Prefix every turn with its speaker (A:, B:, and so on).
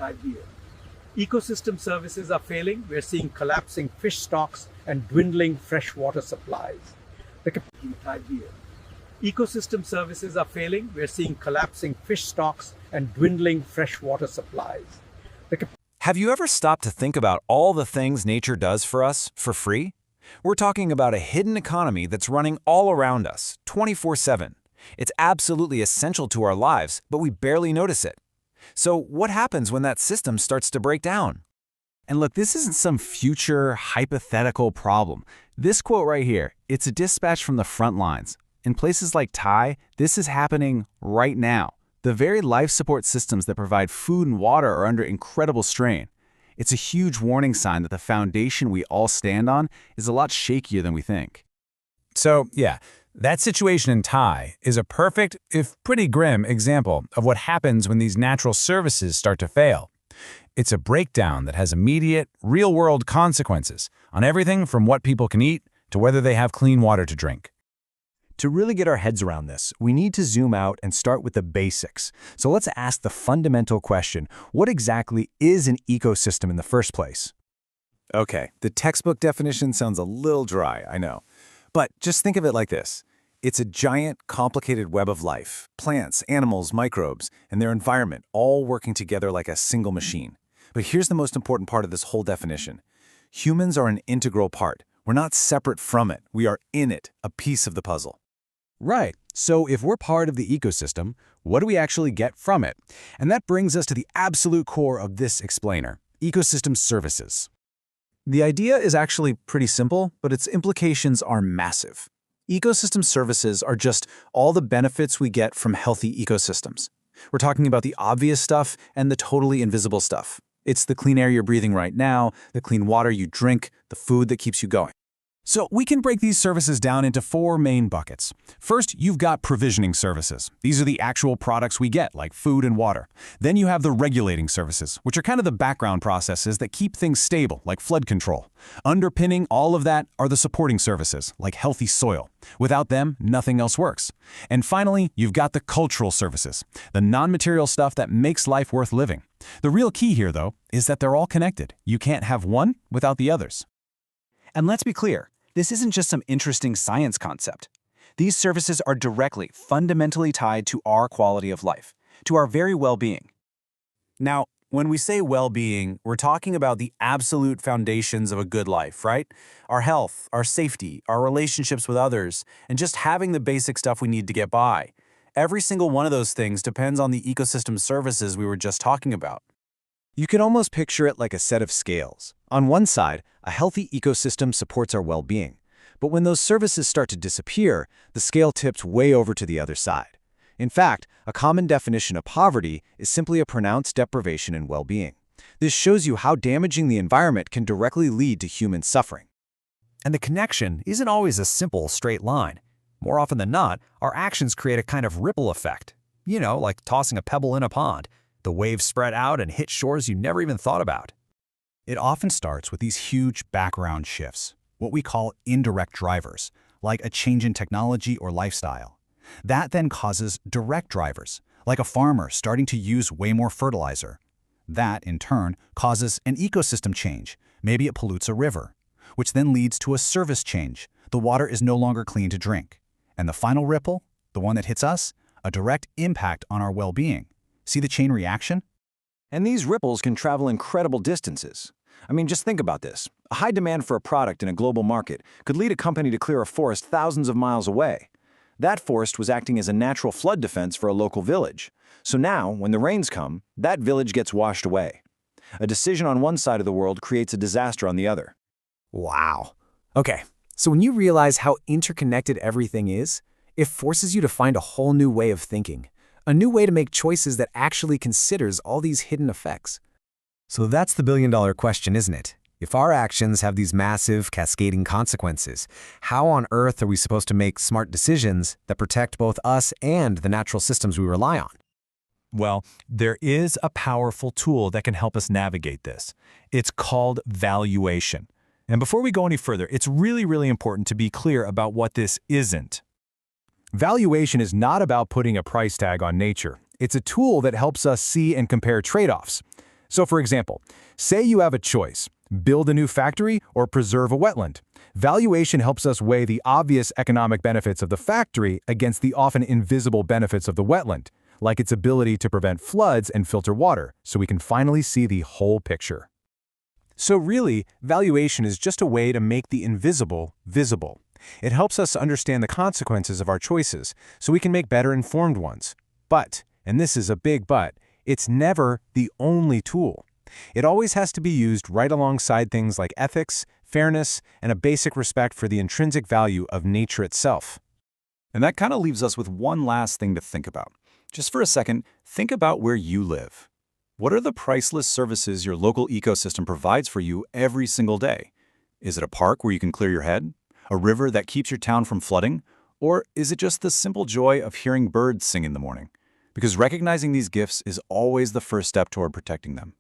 A: idea. Ecosystem services are failing. We're seeing collapsing fish stocks and dwindling freshwater supplies. The idea. Ecosystem services are failing. We're seeing collapsing fish stocks and dwindling freshwater supplies.
B: Have you ever stopped to think about all the things nature does for us for free? We're talking about a hidden economy that's running all around us, 24/7. It's absolutely essential to our lives, but we barely notice it. So what happens when that system starts to break down? And look, this isn't some future hypothetical problem. This quote right here, it's a dispatch from the front lines. In places like Thai, this is happening right now. The very life support systems that provide food and water are under incredible strain. It's a huge warning sign that the foundation we all stand on is a lot shakier than we think. So, yeah, that situation in Thai is a perfect, if pretty grim, example of what happens when these natural services start to fail. It's a breakdown that has immediate, real-world consequences on everything from what people can eat to whether they have clean water to drink. To really get our heads around this, we need to zoom out and start with the basics. So let's ask the fundamental question, what exactly is an ecosystem in the first place? Okay, the textbook definition sounds a little dry, I know. But just think of it like this. It's a giant, complicated web of life, plants, animals, microbes, and their environment all working together like a single machine. But here's the most important part of this whole definition. Humans are an integral part. We're not separate from it. We are in it, a piece of the puzzle. Right. So if we're part of the ecosystem, what do we actually get from it? And that brings us to the absolute core of this explainer, ecosystem services. The idea is actually pretty simple, but its implications are massive. Ecosystem services are just all the benefits we get from healthy ecosystems. We're talking about the obvious stuff and the totally invisible stuff. It's the clean air you're breathing right now, the clean water you drink, the food that keeps you going. So we can break these services down into 4 main buckets. First, you've got provisioning services. These are the actual products we get, like food and water. Then you have the regulating services, which are kind of the background processes that keep things stable, like flood control. Underpinning all of that are the supporting services, like healthy soil. Without them, nothing else works. And finally, you've got the cultural services, the non-material stuff that makes life worth living. The real key here, though, is that they're all connected. You can't have one without the others. And let's be clear. This isn't just some interesting science concept. These services are directly, fundamentally tied to our quality of life, to our very well-being. Now, when we say well-being, we're talking about the absolute foundations of a good life, right? Our health, our safety, our relationships with others, and just having the basic stuff we need to get by. Every single one of those things depends on the ecosystem services we were just talking about. You can almost picture it like a set of scales. On one side, a healthy ecosystem supports our well-being. But when those services start to disappear, the scale tips way over to the other side. In fact, a common definition of poverty is simply a pronounced deprivation in well-being. This shows you how damaging the environment can directly lead to human suffering. And the connection isn't always a simple, straight line. More often than not, our actions create a kind of ripple effect. You know, like tossing a pebble in a pond. The waves spread out and hit shores you never even thought about. It often starts with these huge background shifts, what we call indirect drivers, like a change in technology or lifestyle. That then causes direct drivers, like a farmer starting to use way more fertilizer. That, in turn, causes an ecosystem change. Maybe it pollutes a river, which then leads to a service change. The water is no longer clean to drink. And the final ripple, the one that hits us, a direct impact on our well-being. See the chain reaction? And these ripples can travel incredible distances. I mean, just think about this. A high demand for a product in a global market could lead a company to clear a forest thousands of miles away. That forest was acting as a natural flood defense for a local village. So now, when the rains come, that village gets washed away. A decision on one side of the world creates a disaster on the other. Wow. Okay, so when you realize how interconnected everything is, it forces you to find a whole new way of thinking. A new way to make choices that actually considers all these hidden effects. So that's the billion-dollar question, isn't it? If our actions have these massive, cascading consequences, how on earth are we supposed to make smart decisions that protect both us and the natural systems we rely on? Well, there is a powerful tool that can help us navigate this. It's called valuation. And before we go any further, it's really important to be clear about what this isn't. Valuation is not about putting a price tag on nature. It's a tool that helps us see and compare trade-offs.
C: So for example, say you have a choice: build a new factory or preserve a wetland. Valuation helps us weigh the obvious economic benefits of the factory against the often invisible benefits of the wetland, like its ability to prevent floods and filter water, so we can finally see the whole picture.
B: So really, valuation is just a way to make the invisible visible. It helps us understand the consequences of our choices, so we can make better informed ones. But, and this is a big but, it's never the only tool. It always has to be used right alongside things like ethics, fairness, and a basic respect for the intrinsic value of nature itself. And that kind of leaves us with one last thing to think about. Just for a second, think about where you live. What are the priceless services your local ecosystem provides for you every single day? Is it a park where you can clear your head? A river that keeps your town from flooding? Or is it just the simple joy of hearing birds sing in the morning? Because recognizing these gifts is always the first step toward protecting them.